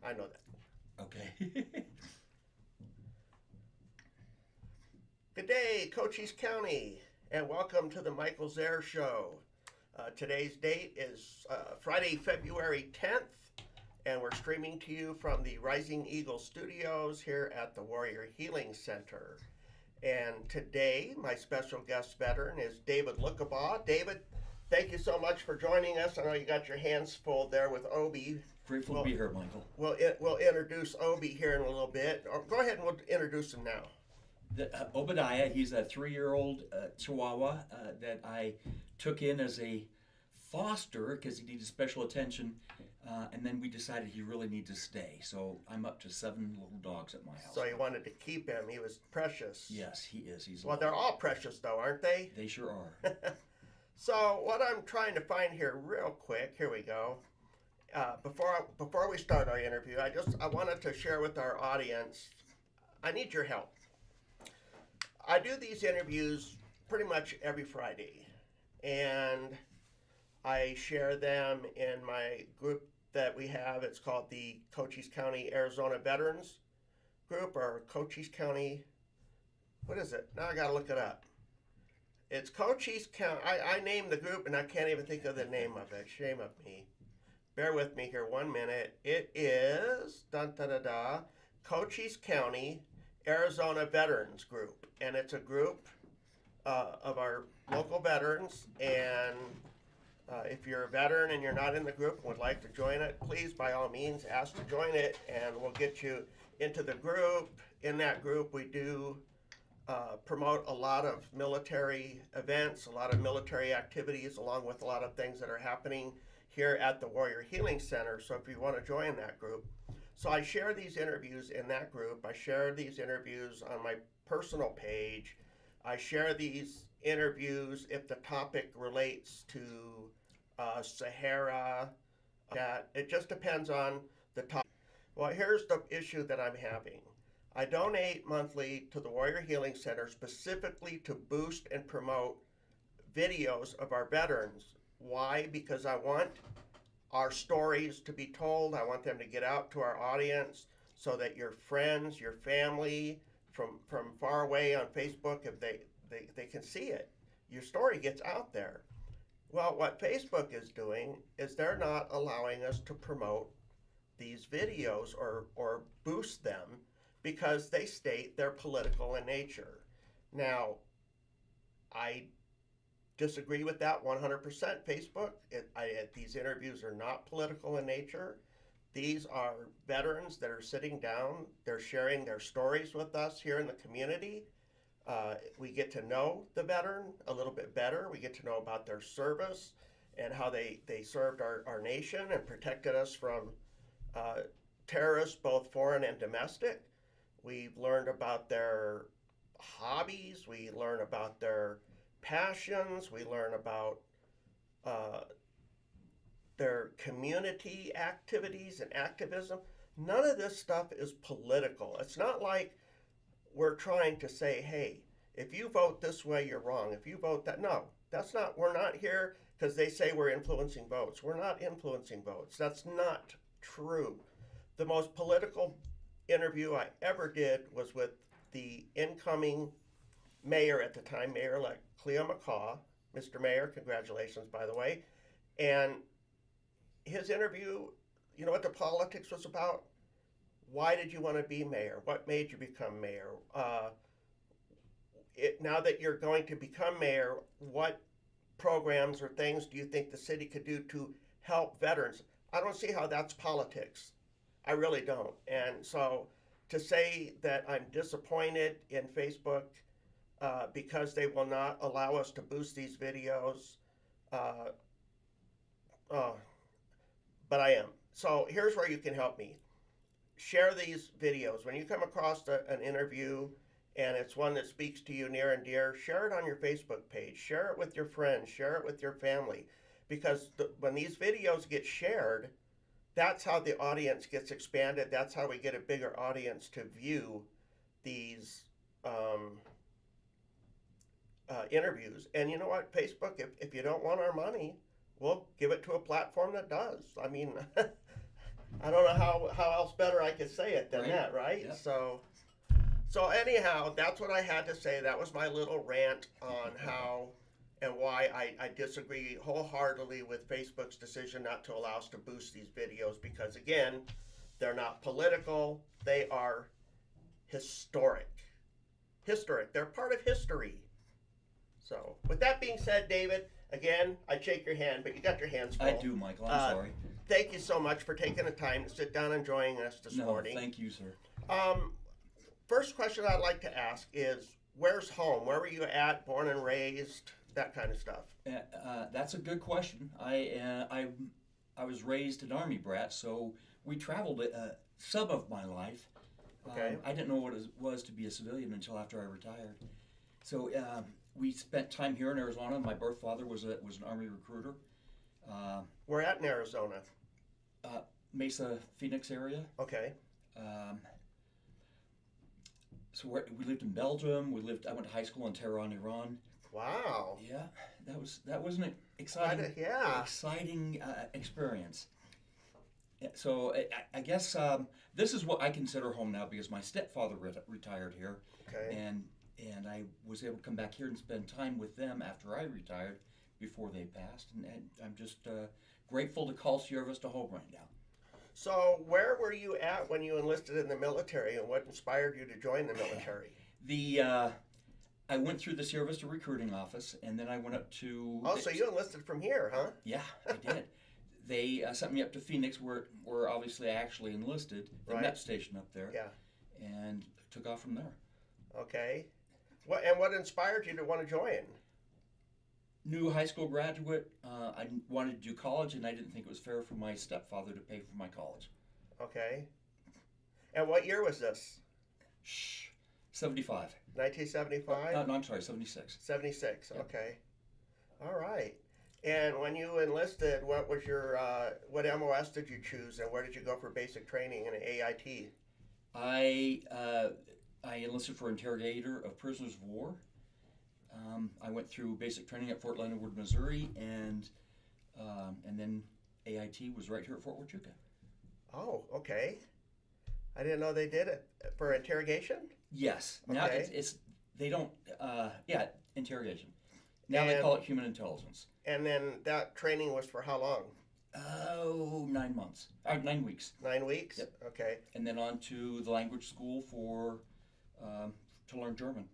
I know that. Okay. Good day, Cochise County, and welcome to the Michael Zehr Show. Today's date is Friday, February 10th, and we're streaming to you from the Rising Eagle Studios here at the Warrior Healing Center. And today, my special guest veteran is David Lookabaugh. David, thank you so much for joining us. I know you got your hands full there with Obi. Grateful to be here, Michael. We'll introduce Obi here in a little bit. Go ahead and we'll introduce him now. Obadiah, he's a 3-year-old Chihuahua that I took in as a foster because he needed special attention, and then we decided he really needed to stay. So I'm up to 7 little dogs at my house. So you wanted to keep him. He was precious. Yes, he is. He's well, they're all precious, though, aren't they? They sure are. So what I'm trying to find here real quick, here we go. Before we start our interview, I wanted to share with our audience, I need your help. I do these interviews pretty much every Friday, and I share them in my group that we have. It's called the Cochise County Arizona Veterans Group, or Cochise County, what is it? Now I gotta look it up. It's Cochise County. I named the group and I can't even think of the name of it. Shame of me. Bear with me here 1 minute. It is Cochise County Arizona Veterans Group, and it's a group of our local veterans. And if you're a veteran and you're not in the group and would like to join it, please by all means ask to join it, and we'll get you into the group. In that group, we do promote a lot of military events, a lot of military activities, along with a lot of things that are happening here at the Warrior Healing Center. So if you want to join that group. So I share these interviews in that group. I share these interviews on my personal page. I share these interviews if the topic relates to Sahara. It just depends on the topic. Well, here's the issue that I'm having. I donate monthly to the Warrior Healing Center specifically to boost and promote videos of our veterans. Why? Because I want our stories to be told. I want them to get out to our audience so that your friends, your family from far away on Facebook, if they can see it, your story gets out there. Well, what Facebook is doing is they're not allowing us to promote these videos or boost them because they state they're political in nature. Now, I disagree with that 100%. Facebook, these interviews are not political in nature. These are veterans that are sitting down. They're sharing their stories with us here in the community. We get to know the veteran a little bit better. We get to know about their service and how they served our nation and protected us from terrorists, both foreign and domestic. We've learned about their hobbies. We learn about their passions. We learn about their community activities and activism. None of this stuff is political. It's not like we're trying to say, hey, if you vote this way, you're wrong. If you vote that, no, that's not, we're not here because they say we're influencing votes. We're not influencing votes. That's not true. The most political interview I ever did was with the incoming mayor at the time, Mayor-elect Cleo McCaw. Mr. Mayor, congratulations, by the way. And his interview, you know what the politics was about? Why did you want to be mayor? What made you become mayor? Now that you're going to become mayor, what programs or things do you think the city could do to help veterans? I don't see how that's politics. I really don't. And so to say that I'm disappointed in Facebook because they will not allow us to boost these videos, but I am. So here's where you can help me. Share these videos. When you come across an interview and it's one that speaks to you near and dear, share it on your Facebook page. Share it with your friends. Share it with your family. Because when these videos get shared, that's how the audience gets expanded. That's how we get a bigger audience to view these interviews. And you know what, Facebook, if you don't want our money, we'll give it to a platform that does. I mean, I don't know how else better I could say it than Right. that, right? Yep. So anyhow, that's what I had to say. That was my little rant on how and why I disagree wholeheartedly with Facebook's decision not to allow us to boost these videos because again, they're not political. They are historic. Historic. They're part of history. So, with that being said, David, again, I shake your hand, but you got your hands full. I do, Michael. I'm sorry. Thank you so much for taking the time to sit down and joining us this morning. Thank you, sir. First question I'd like to ask is, where's home? Where were you at, born and raised, that kind of stuff? That's a good question. I was raised an Army brat, so we traveled some of my life. Okay. I didn't know what it was to be a civilian until after I retired. So we spent time here in Arizona. My birth father was an Army recruiter. We're at in Arizona. Mesa, Phoenix area. Okay. So we lived in Belgium. I went to high school in Tehran, Iran. Wow. Yeah, that was an exciting experience. So I guess this is what I consider home now because my stepfather retired here, Okay. and I was able to come back here and spend time with them after I retired, before they passed, and I'm just grateful to call Sierra Vista home right now. So, where were you at when you enlisted in the military, and what inspired you to join the military? I went through the Sierra Vista recruiting office, and then I went up to. Oh, so you enlisted from here, huh? Yeah, I did. They sent me up to Phoenix, where obviously I actually enlisted, the Right. MEP station up there. Yeah. And took off from there. Okay. What inspired you to want to join? New high school graduate. I wanted to do college, and I didn't think it was fair for my stepfather to pay for my college. Okay. And what year was this? 75. 1975? No, I'm sorry, 76. 76, Yep. okay. All right. And when you enlisted, what was your, what MOS did you choose, and where did you go for basic training in AIT? I enlisted for interrogator of prisoners of war. I went through basic training at Fort Leonard Wood, Missouri, and then AIT was right here at Fort Huachuca. Oh, okay. I didn't know they did it for interrogation. Yes. Now Okay. it's they don't. Interrogation. Now they call it human intelligence. And then that training was for how long? Oh, 9 months. 9 weeks. 9 weeks? Yep. Okay. And then on to the language school to learn German.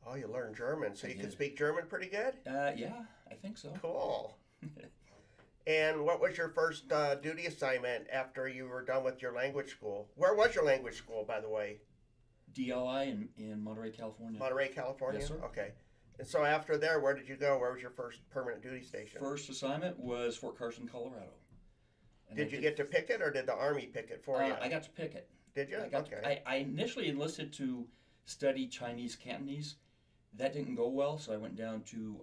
Oh, you learned German, so I you can did. speak German pretty good? Yeah, I think so. Cool. And what was your first duty assignment after you were done with your language school? Where was your language school, by the way? DLI in Monterey, California. Monterey, California? Yes, sir. Okay. And so after there, where did you go? Where was your first permanent duty station? First assignment was Fort Carson, Colorado. And Did you get to pick it, or did the Army pick it for you? I got to pick it. Did you? Okay. I initially enlisted to study Chinese Cantonese. That didn't go well, so I went down to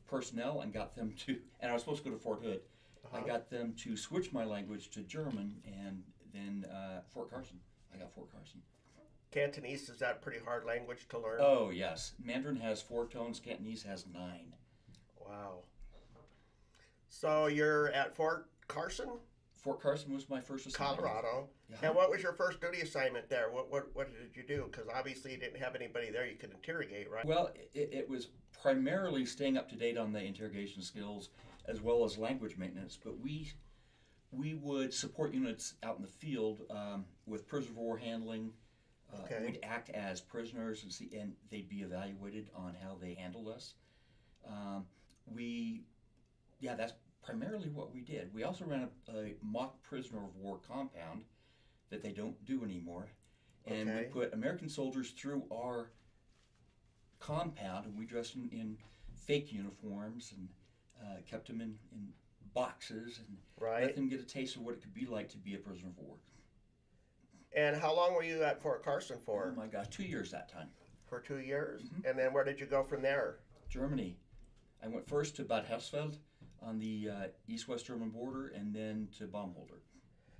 personnel and got them to, and I was supposed to go to Fort Hood. Uh-huh. I got them to switch my language to German, and then Fort Carson. I got Fort Carson. Cantonese, is that a pretty hard language to learn? Oh, yes. Mandarin has 4 tones, Cantonese has 9. Wow. So you're at Fort Carson? Fort Carson was my first assignment. Colorado. Yeah. And what was your first duty assignment there? What did you do? Because obviously you didn't have anybody there you could interrogate, right? Well, it was primarily staying up to date on the interrogation skills as well as language maintenance, but we would support units out in the field with prisoner of war handling. Okay. We'd act as prisoners and they'd be evaluated on how they handled us. That's primarily what we did. We also ran a mock prisoner of war compound that they don't do anymore. And we Okay. put American soldiers through our compound, and we dressed in fake uniforms and kept them in boxes and Right. let them get a taste of what it could be like to be a prisoner of war. And how long were you at Fort Carson for? Oh my gosh, 2 years that time. For 2 years? Mhm. And then where did you go from there? Germany. I went first to Bad Hersfeld on the east-west German border, and then to Baumholder.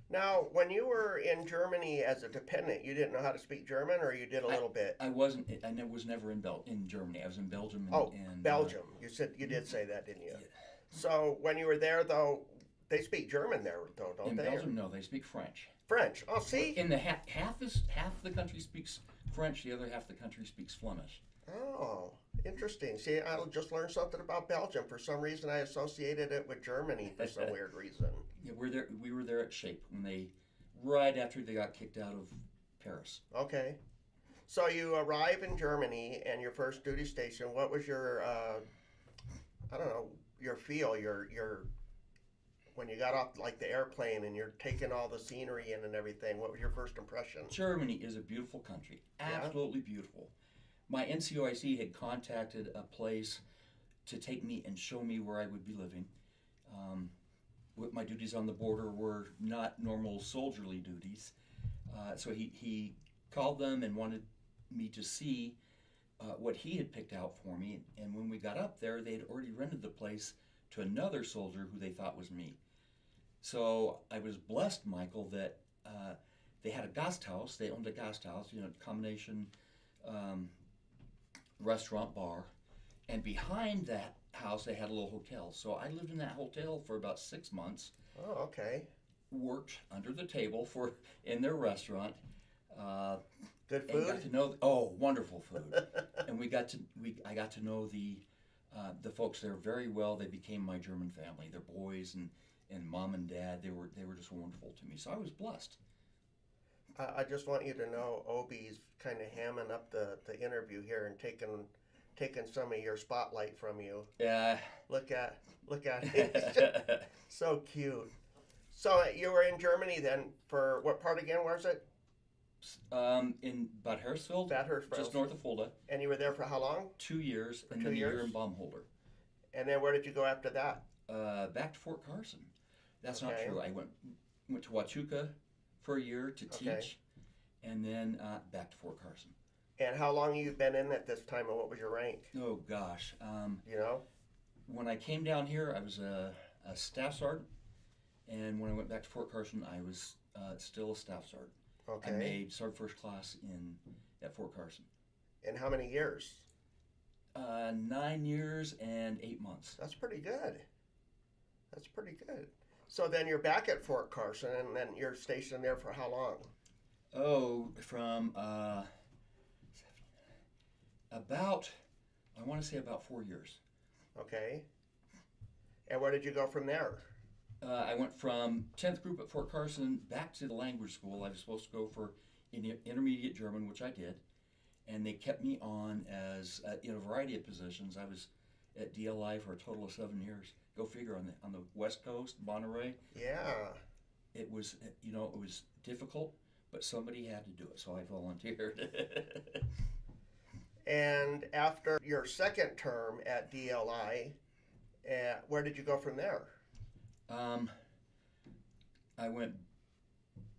Now, when you were in Germany as a dependent, you didn't know how to speak German, or you did a little bit? I was never in Germany. I was in Belgium. Belgium. You said you did say that, didn't you? Yeah. So when you were there, though, they speak German there, though, don't In they? Belgium, no, they speak French. French. Oh, see? In the half the country speaks French, the other half of the country speaks Flemish. Oh, interesting. See, I just learned something about Belgium. For some reason, I associated it with Germany for some weird reason. Yeah, we were there at Shape right after they got kicked out of Paris. Okay. So you arrive in Germany, and your first duty station. What was your, I don't know, your feel, your when you got off like the airplane and you're taking all the scenery in and everything? What was your first impression? Germany is a beautiful country, absolutely beautiful. My NCOIC had contacted a place to take me and show me where I would be living. My duties on the border were not normal soldierly duties, so he called them and wanted me to see what he had picked out for me. And when we got up there, they had already rented the place to another soldier who they thought was me. So I was blessed, Michael, that they had a Gasthaus. They owned a Gasthaus, combination restaurant, bar, and behind that house they had a little hotel. So I lived in that hotel for about 6 months. Oh, okay. Worked under the table in their restaurant. Good And got food? to know wonderful food. And I got to know the folks there very well. They became my German family. Their boys and mom and dad, they were just wonderful to me. So I was blessed. I just want you to know, Obi's kind of hamming up the interview here and taking some of your spotlight from you. Yeah. Look at it. So cute. So you were in Germany then for what part again? Where's it? In Bad Hersfeld, Bad Hersfeld. just north of Fulda. And you were there for how long? 2 years, For and 2 then a year years? in Baumholder. And then where did you go after that? Back to Fort Carson. That's Okay. not true. I went to Huachuca for a year to Okay. teach, and then back to Fort Carson. And how long you been in at this time, and what was your rank? Oh gosh. You know? When I came down here, I was a staff sergeant, and when I went back to Fort Carson, I was still a staff sergeant. Okay. I made sergeant first class at Fort Carson. And how many years? 9 years and 8 months. That's pretty good. That's pretty good. So then you're back at Fort Carson, and then you're stationed there for how long? Oh, from about, I want to say about 4 years. Okay. And where did you go from there? I went from 10th group at Fort Carson back to the language school. I was supposed to go for intermediate German, which I did. And they kept me on as in a variety of positions. I was at DLI for a total of 7 years. Go figure, on the West Coast, Monterey. Yeah. It was, it was difficult, but somebody had to do it, so I volunteered. And after your second term at DLI, where did you go from there? I went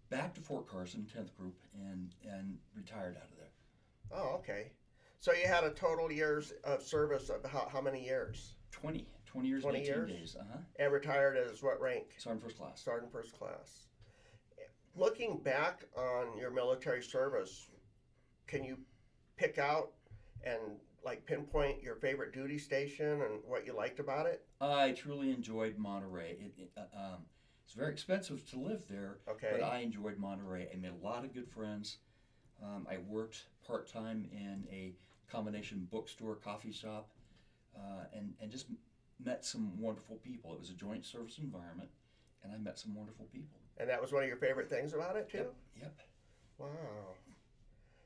back to Fort Carson, 10th group, and retired out of there. Oh, okay. So you had a total years of service of how many years? 20 years 20 and 18 years? days. And retired as what rank? Sergeant first class. Sergeant first class. Looking back on your military service, can you pick out and like pinpoint your favorite duty station and what you liked about it? I truly enjoyed Monterey. It's very expensive to live there, Okay. but I enjoyed Monterey. I made a lot of good friends. I worked part-time in a combination bookstore, coffee shop, and just met some wonderful people. It was a joint service environment, and I met some wonderful people. And that was one of your favorite things about it too? Yep. Wow.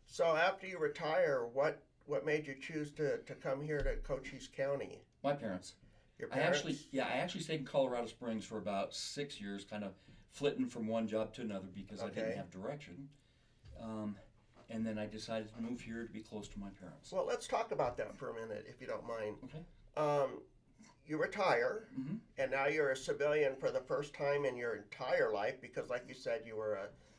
So after you retire, what made you choose to come here to Cochise County? My parents. Your parents? I actually stayed in Colorado Springs for about 6 years, kind of flitting from one job to another because I Okay. didn't have direction. And then I decided to move here to be close to my parents. Well, let's talk about that for a minute, if you don't mind. Okay. You retire, Mm-hmm. and now you're a civilian for the first time in your entire life because, like you said, you were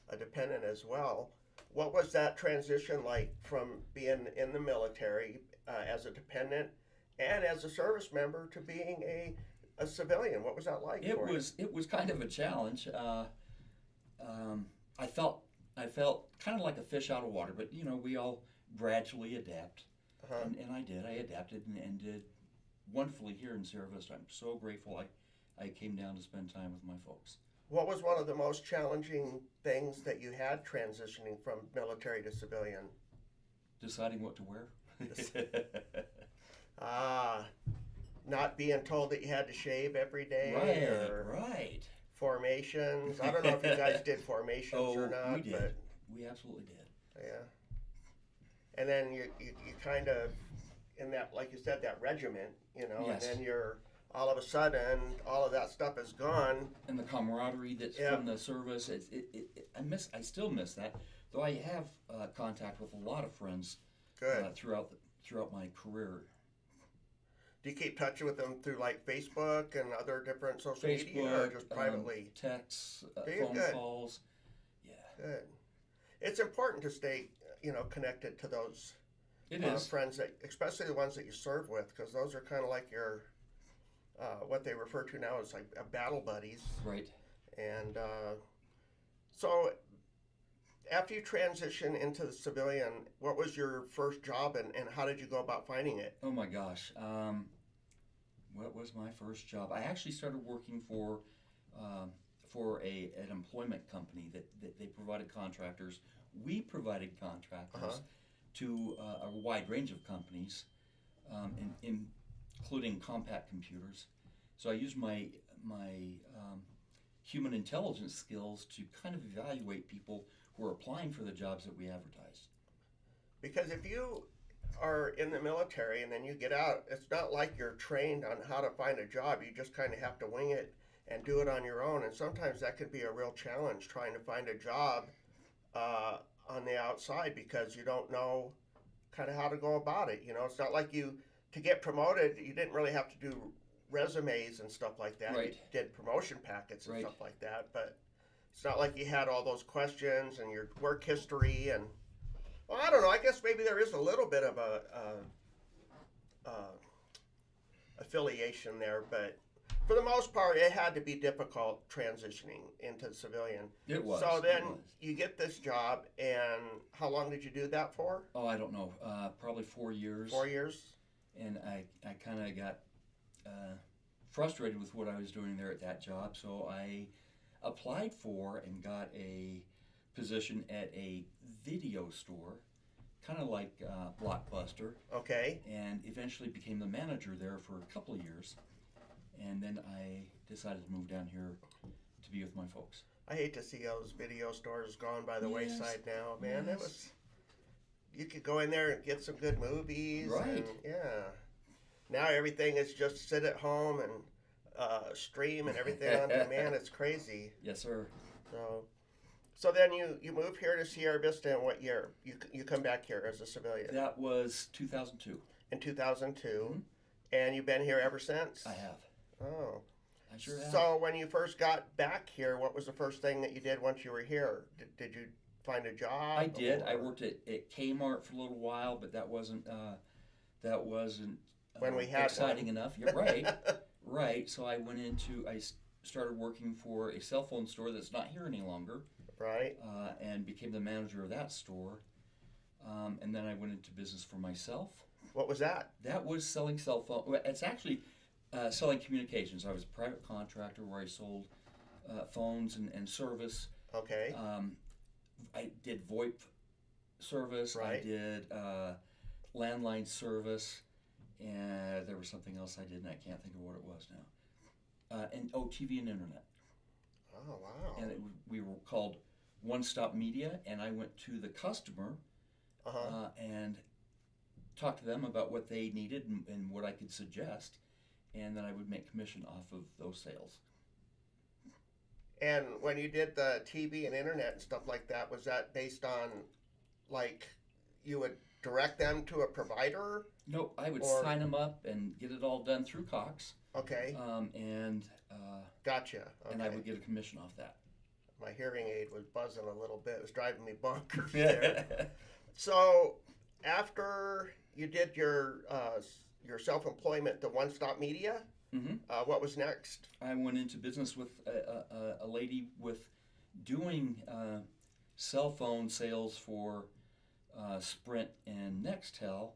a dependent as well. What was that transition like from being in the military as a dependent and as a service member to being a civilian? What was that like for you? It was kind of a challenge. I felt kind of like a fish out of water, but we all gradually adapt, and I did. I adapted and did wonderfully here in Sierra Vista. I'm so grateful. I came down to spend time with my folks. What was one of the most challenging things that you had transitioning from military to civilian? Deciding what to wear. Ah, not being told that you had to shave every day. Right, Or right. formations. I don't know if you guys did formations or not. We did. But We absolutely did. yeah. And then you kind of, in that, like you said, that regiment, Yes. and then you're, all of a sudden, all of that stuff is gone. And the camaraderie that's from the service, I still miss that. Though I have contact with a lot of friends Good. throughout my career. Do you keep touch with them through like Facebook and other different social media, or Facebook, just privately? texts, Very phone good. calls. Yeah, Good. It's important to stay, connected to those it is. friends, that, especially the ones that you serve with, because those are kind of like your, what they refer to now as like battle buddies. Right. And so, after you transition into the civilian, what was your first job, and how did you go about finding it? Oh my gosh. What was my first job? I actually started working for an employment company that they provided contractors. We provided contractors to a wide range of companies, including compact computers. So I used my human intelligence skills to kind of evaluate people who are applying for the jobs that we advertised. Because if you are in the military and then you get out, it's not like you're trained on how to find a job. You just kind of have to wing it and do it on your own. And sometimes that can be a real challenge, trying to find a job on the outside, because you don't know kind of how to go about it. It's not like to get promoted, you didn't really have to do resumes and stuff like that. Right. You did promotion packets and Right. stuff like that, but it's not like you had all those questions and your work history. And well, I don't know, I guess maybe there is a little bit of a affiliation there, but for the most part it had to be difficult transitioning into civilian. It was. So then it was. you get this job, and how long did you do that for? Oh, I don't know. Probably 4 years. 4 years? And I kind of got frustrated with what I was doing there at that job, so I applied for and got a position at a video store, kind of like Blockbuster, Okay. and eventually became the manager there for a couple of years. And then I decided to move down here to be with my folks. I hate to see those video stores gone by the Yes. wayside now, man. Yes. It was, you could go in there and get some good movies. Right. And, yeah. Now everything is just sit at home and stream and everything on demand. It's crazy. Yes, sir. So then you move here to Sierra Vista in what year? You come back here as a civilian? That was 2002. In 2002. Mm-hmm. And you've been here ever since? I have. Oh. I sure have. So when you first got back here, what was the first thing that you did once you were here? Did you find a job? I did. I or- worked at Kmart for a little while, but that wasn't When we had exciting one. enough. You're right. Right. So I started working for a cell phone store that's not here any longer, Right. and became the manager of that store. And then I went into business for myself. What was that? That was selling cell phone. Well, it's actually selling communications. I was a private contractor where I sold phones and service. Okay. I did VoIP service. Right. I did landline service, and there was something else I did, and I can't think of what it was now. And TV and internet. Oh, wow. And we were called One Stop Media, and I went to the customer and talked to them about what they needed and what I could suggest, and then I would make commission off of those sales. And when you did the TV and internet and stuff like that, was that based on, like, you would direct them to a provider? Nope, I would Or- sign them up and get it all done through Cox, Okay. Gotcha. Okay. and I would get a commission off that. My hearing aid was buzzing a little bit. It was driving me bonkers there. So after you did your self-employment, the One Stop Media, Mm-hmm. what was next? I went into business with a lady with doing cell phone sales for Sprint and Nextel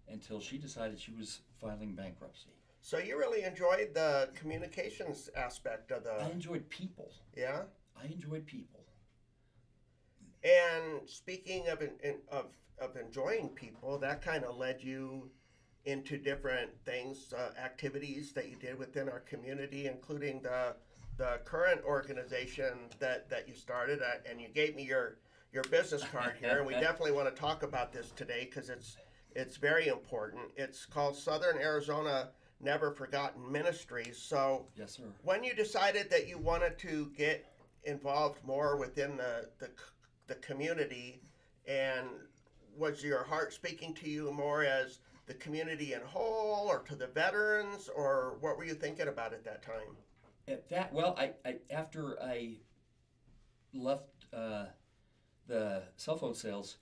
until she decided she was filing bankruptcy. So you really enjoyed the communications aspect of I the, enjoyed people. yeah? I enjoyed people. And speaking of enjoying people, that kind of led you into different things, activities that you did within our community, including the current organization that you started. And you gave me your business card here, and we definitely want to talk about this today because it's very important. It's called Southern Arizona Never Forgotten Ministries. So Yes, sir. when you decided that you wanted to get involved more within the community, and was your heart speaking to you more as the community in whole or to the veterans, or what were you thinking about at that time? At that, well, I after I left the cell phone sales,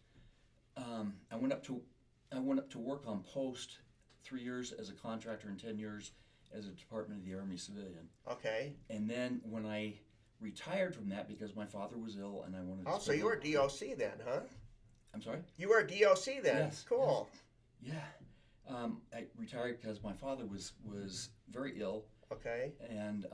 I went up to work on post 3 years as a contractor and 10 years as a Department of the Army civilian. Okay. And then when I retired from that because my father was ill and I wanted to Oh, so you were DOC then, huh? I'm sorry? You were DOC then. Yes. Cool. Yes. Yeah. I retired because my father was very ill, Okay. and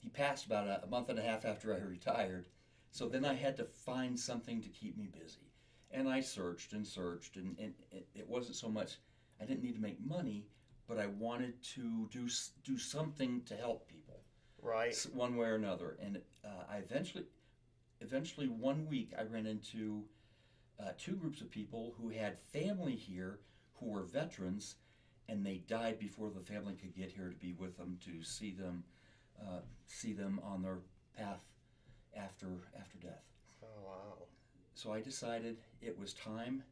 he passed about a month and a half after I retired. So then I had to find something to keep me busy. And I searched and searched, and it wasn't so much, I didn't need to make money, but I wanted to do something to help people. Right. One way or another. And I eventually one week I ran into two groups of people who had family here who were veterans, and they died before the family could get here to be with them, to see them on their path after death. Oh, wow. So I decided it was time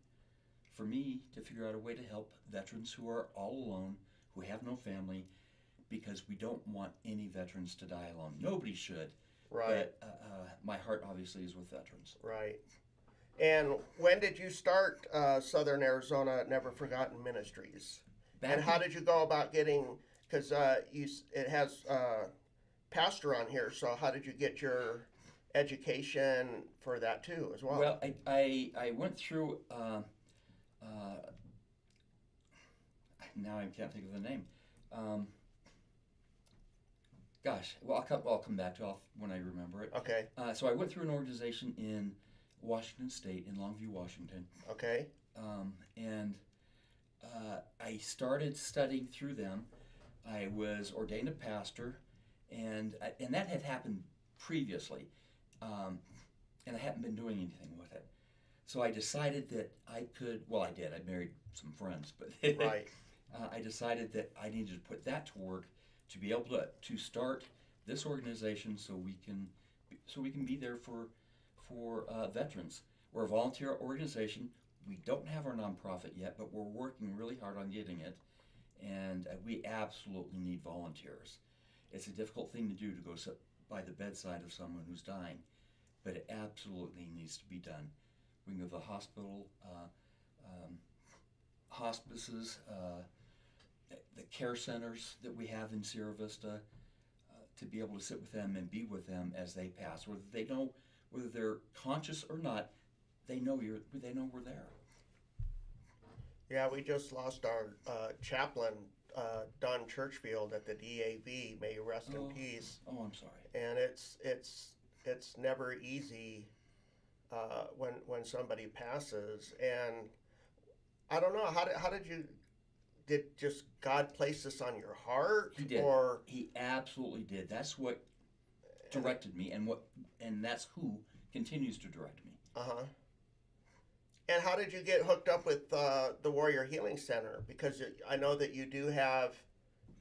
for me to figure out a way to help veterans who are all alone, who have no family, because we don't want any veterans to die alone. Nobody should. Right. But my heart obviously is with veterans. Right. And when did you start Southern Arizona Never Forgotten Ministries? And how did you go about getting? Because it has pastor on here. So how did you get your education for that too, as well? Well, I went through. Now I can't think of the name. Gosh, well I'll come back to it when I remember it. Okay. So I went through an organization in Washington State, in Longview, Washington. Okay. And I started studying through them. I was ordained a pastor, and that had happened previously, and I hadn't been doing anything with it. So I decided that I could. Well, I did. I married some friends, but Right. I decided that I needed to put that to work to be able to start this organization, so we can be there for veterans. We're a volunteer organization. We don't have our nonprofit yet, but we're working really hard on getting it, and we absolutely need volunteers. It's a difficult thing to do, to go sit by the bedside of someone who's dying, but it absolutely needs to be done. We can go to the hospital, hospices, the care centers that we have in Sierra Vista, to be able to sit with them and be with them as they pass, whether they're conscious or not. They know we're there. Yeah, we just lost our chaplain, Don Churchfield, at the DAV. May you rest in peace. Oh, I'm sorry. And it's never easy when somebody passes. And I don't know, how did you, did just God place this on your heart? He did. Or He absolutely did. That's what directed me, and that's who continues to direct me. uh-huh. And how did you get hooked up with the Warrior Healing Center? Because I know that you do have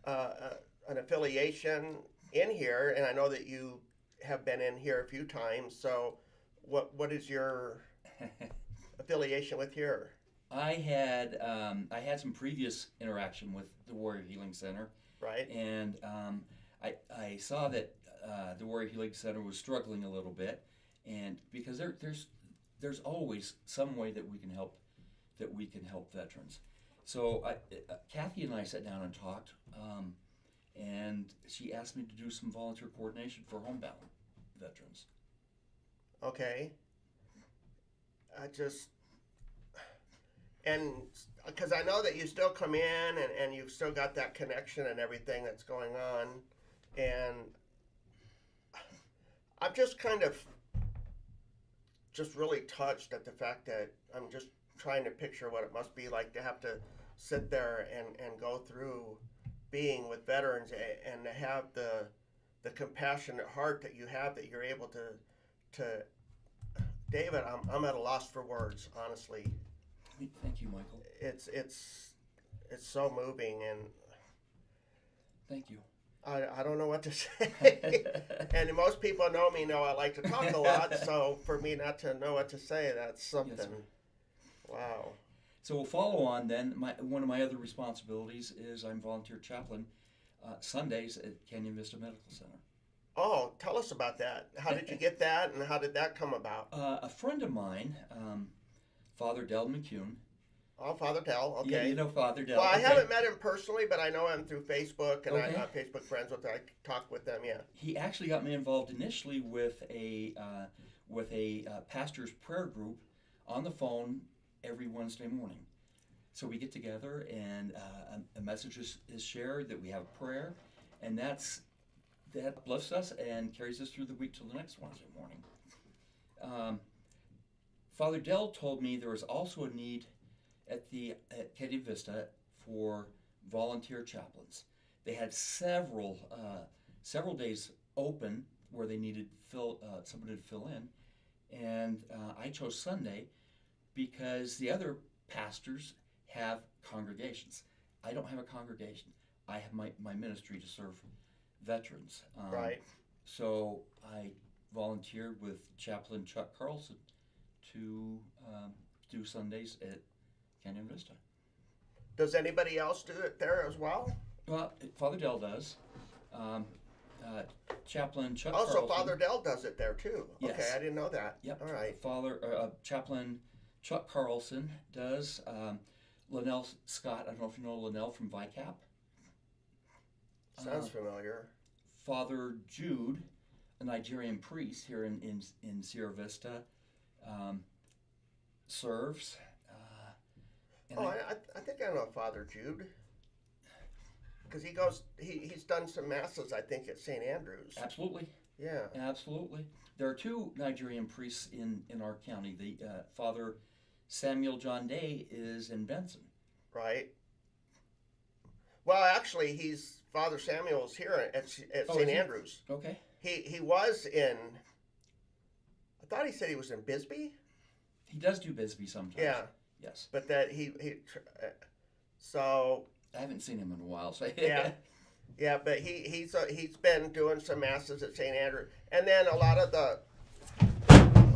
an affiliation in here, and I know that you have been in here a few times. So what is your affiliation with here? I had some previous interaction with the Warrior Healing Center, Right. and I saw that the Warrior Healing Center was struggling a little bit, and because there's always some way that we can help veterans. So Kathy and I sat down and talked, and she asked me to do some volunteer coordination for homebound veterans. Okay. and because I know that you still come in and you've still got that connection and everything that's going on, and I'm just kind of just really touched at the fact that I'm just trying to picture what it must be like to have to sit there and go through being with veterans and to have the compassionate heart that you have, that you're able to David, I'm at a loss for words, honestly. Thank you, Michael. It's so moving, and Thank you. I don't know what to say. And most people know me, know I like to talk a lot, so for me not to know what to say, that's something. Yes, Wow. So we'll follow on then. One of my other responsibilities is I'm volunteer chaplain Sundays at Canyon Vista Medical Center. Oh, tell us about that. How did you get that, and how did that come about? A friend of mine, Father Del McCune. Oh, Father Dell. Okay. Yeah, you know Father Del. Well, I okay. haven't met him personally, but I know him through Facebook, and Okay. I'm Facebook friends with him. I talk with them. Yeah. He actually got me involved initially with a pastor's prayer group on the phone every Wednesday morning. So we get together and a message is shared, that we have prayer, and that uplifts us and carries us through the week till the next Wednesday morning. Father Dell told me there was also a need at Canyon Vista for volunteer chaplains. They had several days open where they needed somebody to fill in, and I chose Sunday because the other pastors have congregations. I don't have a congregation. I have my ministry to serve veterans. Right. So I volunteered with Chaplain Chuck Carlson to do Sundays at Canyon Vista. Does anybody else do it there as well? Well, Father Dell does. Chaplain Chuck Also, Carlson. Father Dell does it there too. Yes. Okay, I didn't know that. Yep. All right. Chaplain Chuck Carlson does. Linnell Scott, I don't know if you know Linnell from VICAP. Sounds familiar. Father Jude, a Nigerian priest here in Sierra Vista, serves. I think I know Father Jude. Because he's done some masses, I think, at St. Andrews. Absolutely. Yeah. Absolutely. There are two Nigerian priests in our county. The Father Samuel John Day is in Benson. Right. Well, actually, Father Samuel's here at St. Andrews. Okay. He was in. I thought he said he was in Bisbee. He does do Bisbee sometimes. Yeah. Yes. But that so. I haven't seen him in a while. So Yeah. Yeah, but he's been doing some masses at St. Andrew, and then a lot of the.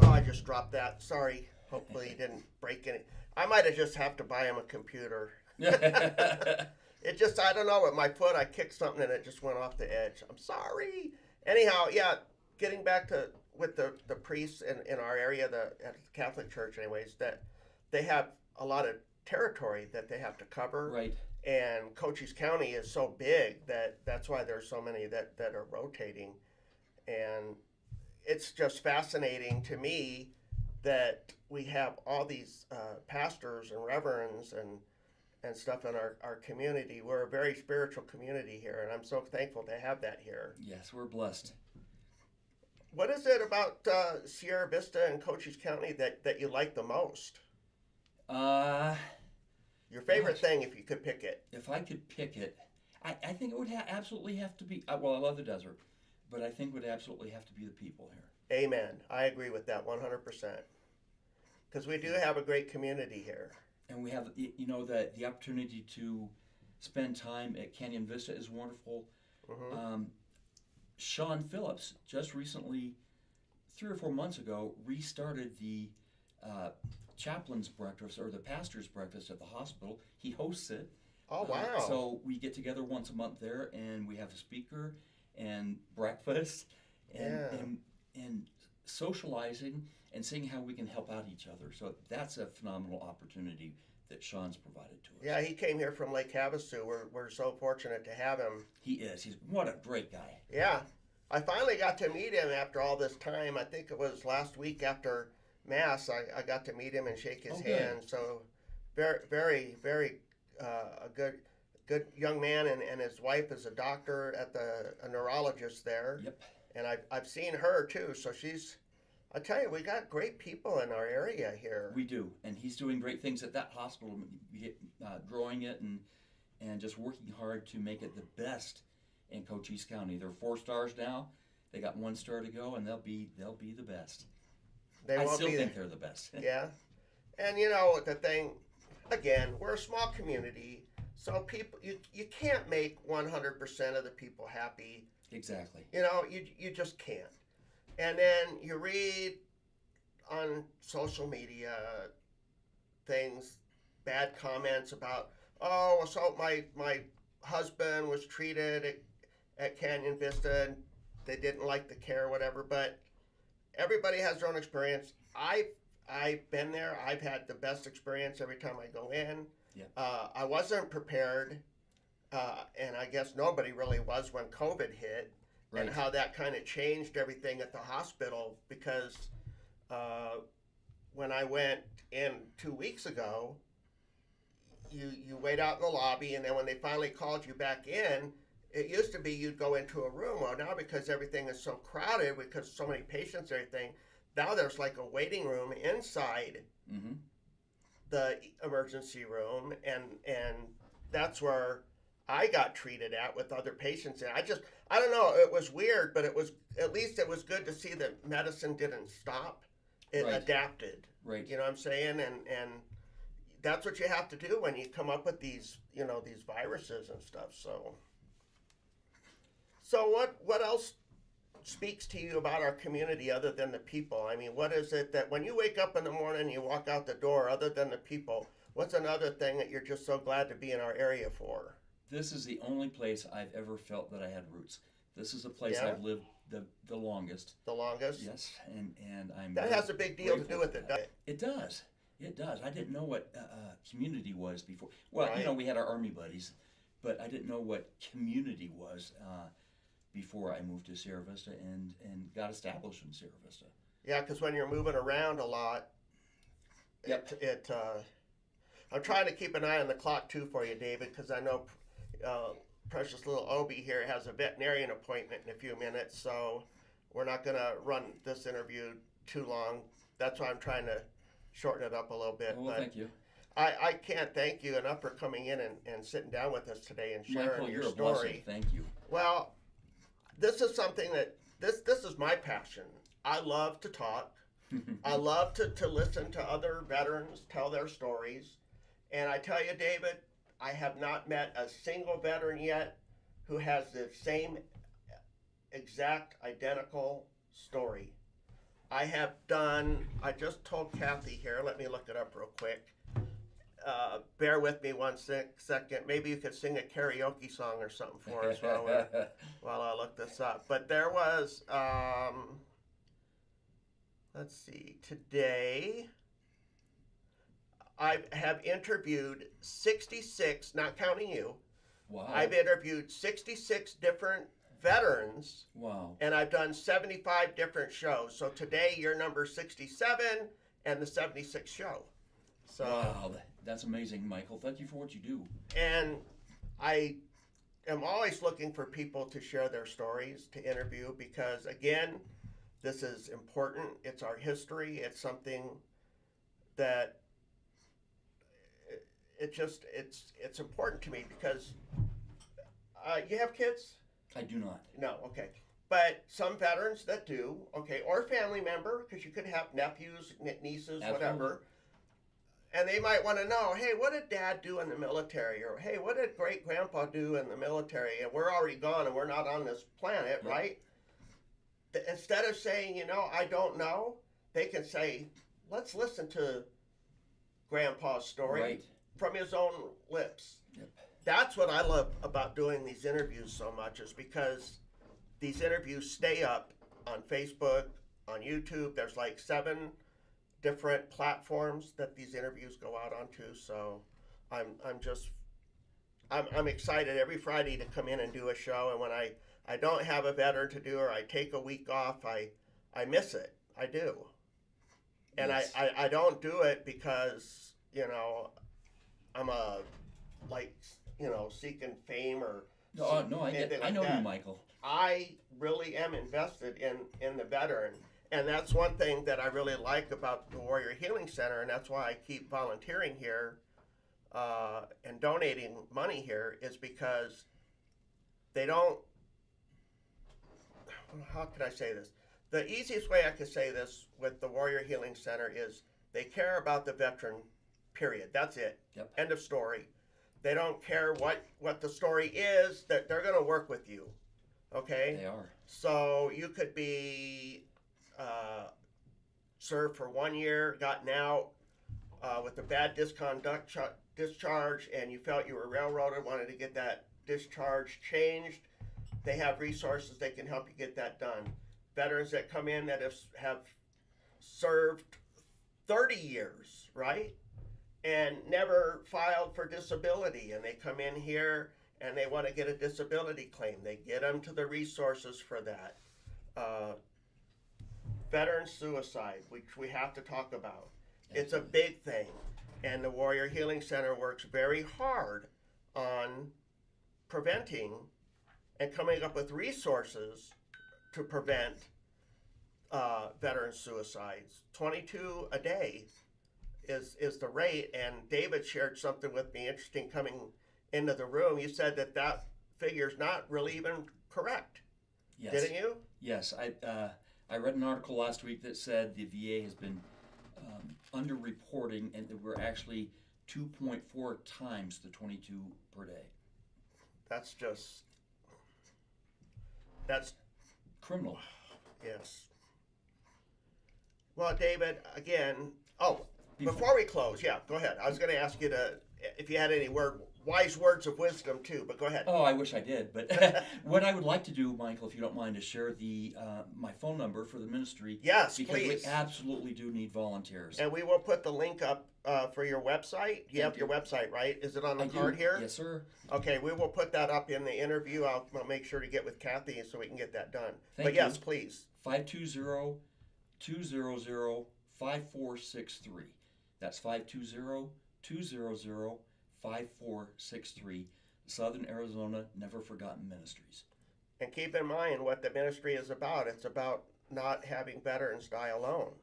Oh, I just dropped that. Sorry. Hopefully he didn't break any. I might have just have to buy him a computer. It just, I don't know, with my foot I kicked something and it just went off the edge. I'm sorry. Anyhow, yeah, getting back to with the priests in our area, at the Catholic Church anyways, that they have a lot of territory that they have to cover. Right. And Cochise County is so big that's why there's so many that are rotating. And it's just fascinating to me that we have all these pastors and reverends and stuff in our community. We're a very spiritual community here, and I'm so thankful to have that here. Yes, we're blessed. What is it about Sierra Vista and Cochise County that you like the most? Your favorite thing, if you could pick it. If I could pick it, I think it would absolutely have to be, well, I love the desert, but I think it would absolutely have to be the people here. Amen. I agree with that 100%. Because we do have a great community here. And we have, the opportunity to spend time at Canyon Vista is wonderful. Mm-hmm. Sean Phillips just recently, 3 or 4 months ago, restarted the chaplain's breakfast or the pastor's breakfast at the hospital. He hosts it. Oh, wow. So we get together once a month there, and we have a speaker and breakfast and socializing and seeing how we can help out each other. So that's a phenomenal opportunity that Sean's provided to us. Yeah, he came here from Lake Havasu. We're so fortunate to have him. He is. What a great guy. Yeah. I finally got to meet him after all this time. I think it was last week after Mass. I got to meet him and shake his hand. So very a good young man, and his wife is a doctor a neurologist there. Yep. And I've seen her too. So I tell you, we got great people in our area here. We do, and he's doing great things at that hospital, growing it and just working hard to make it the best in Cochise County. They're 4 stars now. They got 1 star to go, and they'll be the best. I still think they're the best. Yeah, and you know the thing, again, we're a small community, so people you can't make 100% of the people happy. Exactly. You know, you just can't. And then you read on social media things, bad comments about, oh, so my husband was treated at Canyon Vista and they didn't like the care or whatever, but everybody has their own experience. I've been there. I've had the best experience every time I go in. Yeah. I wasn't prepared, and I guess nobody really was when COVID hit. Right. And how that kind of changed everything at the hospital, because when I went in 2 weeks ago, you wait out in the lobby, and then when they finally called you back in, it used to be you'd go into a room. Well, now because everything is so crowded, because so many patients and everything, now there's like a waiting room inside the emergency room, and that's where I got treated with other patients. And I don't know, it was weird, but at least it was good to see that medicine didn't stop. It adapted. Right. You know what I'm saying? And that's what you have to do when you come up with these viruses and stuff. So what else speaks to you about our community other than the people? I mean, what is it that when you wake up in the morning and you walk out the door, other than the people, what's another thing that you're just so glad to be in our area for? This is the only place I've ever felt that I had roots. This is the place I've lived the longest. The longest? Yes, and I'm. That has a big deal to do with it, doesn't it? It does. It does. I didn't know what community was before. Well, Right. We had our Army buddies, but I didn't know what community was before I moved to Sierra Vista and got established in Sierra Vista. Yeah, because when you're moving around a lot, Yep. I'm trying to keep an eye on the clock too for you, David, because I know precious little Obi here has a veterinarian appointment in a few minutes, so we're not going to run this interview too long. That's why I'm trying to shorten it up a little bit. Well, but thank you. I can't thank you enough for coming in and sitting down with us today and sharing Michael, your you're story. a blessing. Thank you. Well, this is something that this is my passion. I love to talk. I love to listen to other veterans tell their stories. And I tell you, David, I have not met a single veteran yet who has the same exact identical story. I just told Kathy here, let me look it up real quick. Bear with me one second. Maybe you could sing a karaoke song or something for us while I look this up. But there was, let's see, today I have interviewed 66, not counting you. Wow. I've interviewed 66 different veterans. Wow. And I've done 75 different shows. So today you're number 67 and the 76th show. So, wow, that's amazing, Michael. Thank you for what you do. And I am always looking for people to share their stories, to interview, because again, this is important. It's our history. It's something that it's important to me because you have kids? I do not. No, okay. But some veterans that do, okay, or family member, because you could have nephews, nieces, Absolutely. whatever. And they might want to know, hey, what did Dad do in the military? Or, hey, what did great-grandpa do in the military? And we're already gone and we're not on this planet, Yep. right? Instead of saying, I don't know, they can say, let's listen to Grandpa's story from his own lips. Yep. That's what I love about doing these interviews so much, is because these interviews stay up on Facebook, on YouTube. There's like 7 different platforms that these interviews go out onto. So I'm excited every Friday to come in and do a show. And when I don't have a veteran to do, or I take a week off, I miss it. I do. And Yes. I don't do it because, I'm a like seeking fame or No, anything I like know that. you, Michael. I really am invested in the veteran, and that's one thing that I really like about the Warrior Healing Center, and that's why I keep volunteering here and donating money here, is because they don't. How can I say this? The easiest way I could say this with the Warrior Healing Center is they care about the veteran. Period. That's it. Yep. End of story. They don't care what the story is. That they're going to work with you. Okay. They are. So you could be served for 1 year, gotten out with a bad discharge, and you felt you were railroaded, wanted to get that discharge changed. They have resources they can help you get that done. Veterans that come in that have served 30 years, right? And never filed for disability, and they come in here and they want to get a disability claim. They get them to the resources for that. Veteran suicide, which we have to talk about. It's a big thing, and the Warrior Healing Center works very hard on preventing and coming up with resources to prevent veteran suicides. 22 a day is the rate, and David shared something with me interesting coming into the room. You said that figure's not really even correct. Yes. Didn't you? Yes, I read an article last week that said the VA has been underreporting, and that we're actually 2.4 times the 22 per day. That's criminal. criminal. Yes. Well, David, again. Before we close, yeah, go ahead. I was going to ask you if you had any wise words of wisdom too, but go ahead. Oh, I wish I did. But what I would like to do, Michael, if you don't mind, is share my phone number for the ministry. Yes, because please. We absolutely do need volunteers. And we will put the link up for your website. You have your website, right? Is it on the card here? Yes, sir. Okay, we will put that up in the interview. I'll make sure to get with Kathy so we can get that done. Thank you. Yes, please. 520-200-5463. That's 520-200-5463. Southern Arizona Never Forgotten Ministries. And keep in mind what the ministry is about. It's about not having veterans die alone.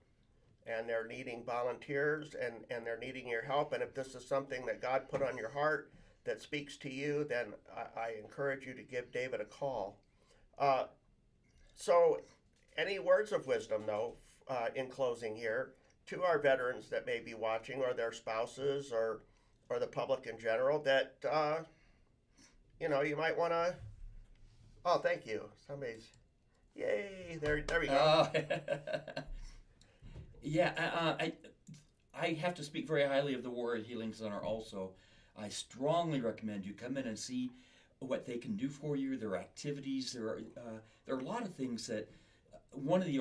And they're needing volunteers, and they're needing your help. And if this is something that God put on your heart that speaks to you, then I encourage you to give David a call. So any words of wisdom, though, in closing here, to our veterans that may be watching, or their spouses, or the public in general, that you might want to. Oh, thank you. Somebody's, yay! There we go. Yeah, I have to speak very highly of the Warrior Healing Center. Also, I strongly recommend you come in and see what they can do for you. Their activities. There are a lot of things that one of the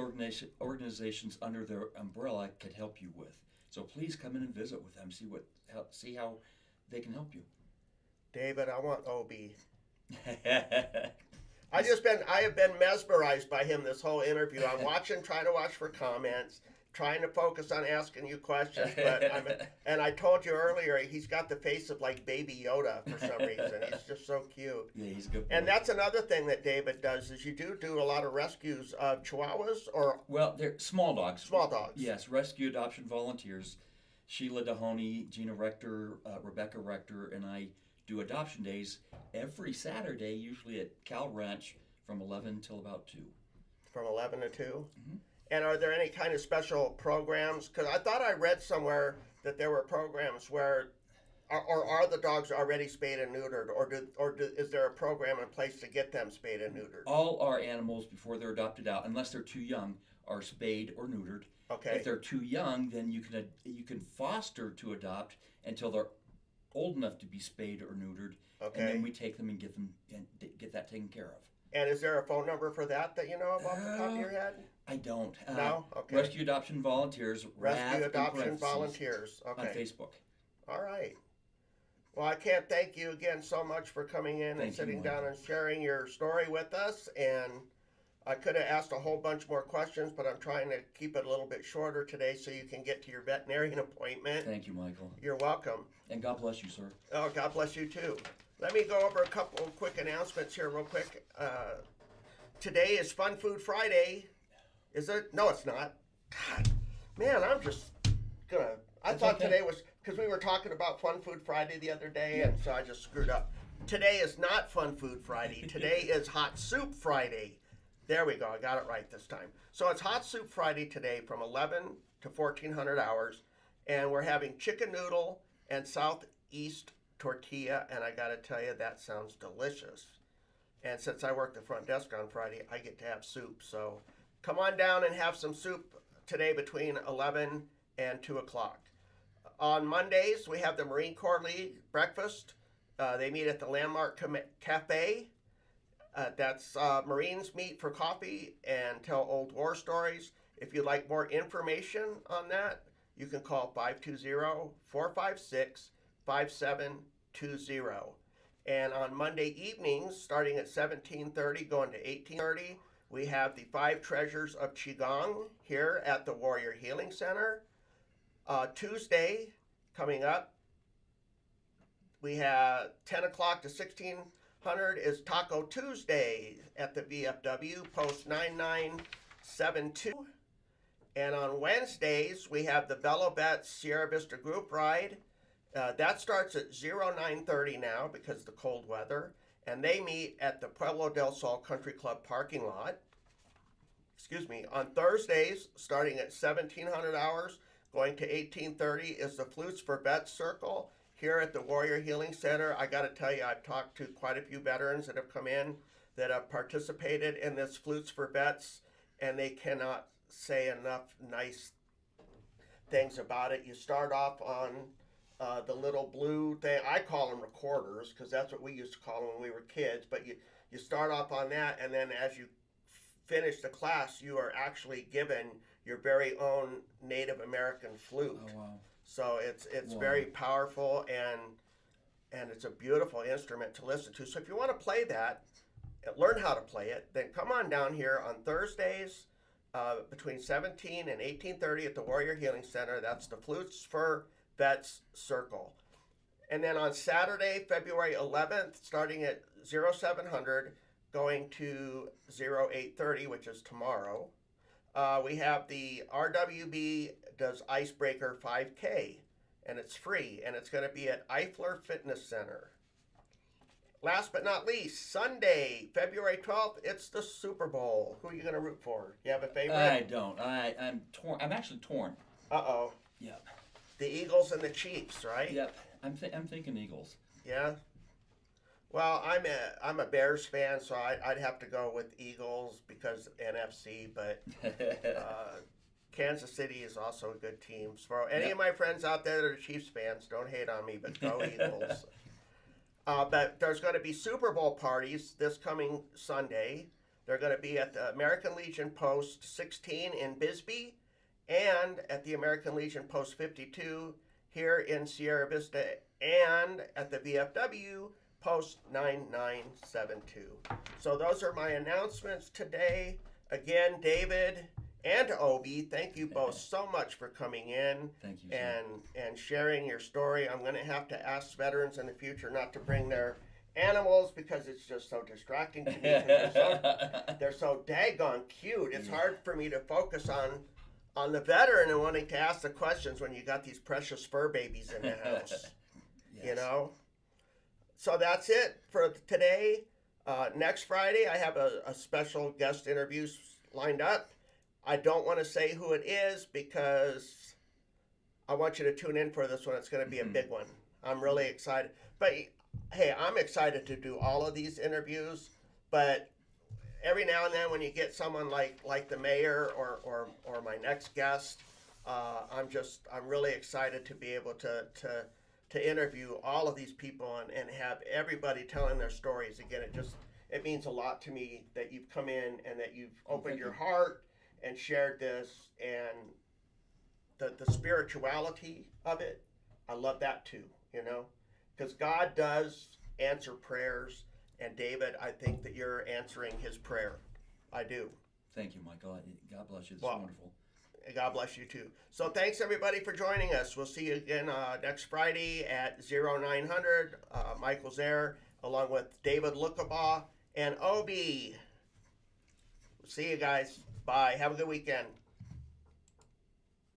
organizations under their umbrella could help you with. So please come in and visit with them. See how they can help you. David, I want OB. I have been mesmerized by him this whole interview. I'm trying to watch for comments, trying to focus on asking you questions. And I told you earlier, he's got the face of like Baby Yoda for some reason. He's just so cute. Yeah, he's a good boy. And that's another thing that David does is you do a lot of rescues of Chihuahuas Well, they're small dogs. Small dogs. Yes, rescue adoption volunteers. Sheila Dahoney, Gina Rector, Rebecca Rector, and I do adoption days every Saturday, usually at Cal Ranch from 11 till about 2. From 11 to 2? Mm-hmm. And are there any kind of special programs? Because I thought I read somewhere that there were programs where, are the dogs already spayed and neutered, or is there a program in place to get them spayed and neutered? All our animals, before they're adopted out, unless they're too young, are spayed or neutered. Okay. If they're too young, then you can foster to adopt until they're old enough to be spayed or neutered. Okay. And then we take them and get that taken care of. And is there a phone number for that you know of off the top of your head? I don't. No? Okay. Rescue Adoption Volunteers. Rescue Adoption Volunteers. Okay. On Facebook. All right. Well, I can't thank you again so much for coming in and sitting down and sharing your story with us. And I could have asked a whole bunch more questions, but I'm trying to keep it a little bit shorter today so you can get to your veterinarian appointment. Thank you, Michael. You're welcome. And God bless you, sir. Oh, God bless you too. Let me go over a couple of quick announcements here real quick. Today is Fun Food Friday. Is it? No, it's not. God, man, I'm just gonna. I thought okay. today was, because we were talking about Fun Food Friday the other day, and so I just screwed up. Today is not Fun Food Friday. Today is Hot Soup Friday. There we go. I got it right this time. So it's Hot Soup Friday today from 11 to 1400 hours, and we're having chicken noodle and southeast tortilla, and I got to tell you, that sounds delicious. And since I work the front desk on Friday, I get to have soup. So come on down and have some soup today between 11 and 2 o'clock. On Mondays, we have the Marine Corps League breakfast. They meet at the Landmark Cafe. That's Marines meet for coffee and tell old war stories. If you'd like more information on that, you can call 520-456-5720. And on Monday evenings, starting at 17:30, going to 18:30, we have the 5 Treasures of Qigong here at the Warrior Healing Center. Tuesday, coming up, we have 10 o'clock to 1600 is Taco Tuesday at the VFW, post 9972. And on Wednesdays, we have the Velobet Sierra Vista group ride. That starts at 0930 now because of the cold weather. And they meet at the Pueblo del Sol Country Club parking lot. On Thursdays, starting at 1700 hours, going to 1830 is the Flutes for Vets Circle here at the Warrior Healing Center. I got to tell you, I've talked to quite a few veterans that have come in that have participated in this Flutes for Vets, and they cannot say enough nice things about it. You start off on the little blue thing. I call them recorders because that's what we used to call them when we were kids. But you start off on that, and then as you finish the class, you are actually given your very own Native American flute. Oh, wow. So it's very powerful, and it's a beautiful instrument to listen to. So if you want to play that, learn how to play it, then come on down here on Thursdays between 17 and 18:30 at the Warrior Healing Center. That's the Flutes for Vets Circle. And then on Saturday, February 11th, starting at 0700, going to 0830, which is tomorrow, we have the RWB does Icebreaker 5K, and it's free, and it's going to be at Eifler Fitness Center. Last but not least, Sunday, February 12th, it's the Super Bowl. Who are you going to root for? You have a favorite? I don't. I'm torn. I'm actually torn. Uh-oh. Yep. The Eagles and the Chiefs, right? Yep. I'm thinking Eagles. Yeah. Well, I'm a Bears fan, so I'd have to go with Eagles because NFC, but Kansas City is also a good team. So any of my friends out there that are Chiefs fans, don't hate on me, but go Eagles. But there's going to be Super Bowl parties this coming Sunday. They're going to be at the American Legion Post 16 in Bisbee and at the American Legion Post 52 here in Sierra Vista and at the VFW Post 9972. So those are my announcements today. Again, David and Obi, thank you both so much for coming in. Thank you, sir. and sharing your story. I'm going to have to ask veterans in the future not to bring their animals because it's just so distracting to me. They're so daggone cute. It's hard for me to focus on the veteran and wanting to ask the questions when you got these precious fur babies in the house. Yes. You know? So that's it for today. Next Friday, I have a special guest interview lined up. I don't want to say who it is because I want you to tune in for this one. It's going to be a big one. I'm really excited. But hey, I'm excited to do all of these interviews. But every now and then when you get someone like the mayor or my next guest, I'm really excited to be able to interview all of these people and have everybody telling their stories. Again, it means a lot to me that you've come in and that you've opened your heart and shared this, and the spirituality of it. I love that too, because God does answer prayers, and David, I think that you're answering his prayer. I do. Thank you, Michael. God bless you. It's Well, wonderful. God bless you too. So thanks everybody for joining us. We'll see you again next Friday at 0900. Michael Zehr along with David Lookabaugh and Obi. See you guys. Bye. Have a good weekend.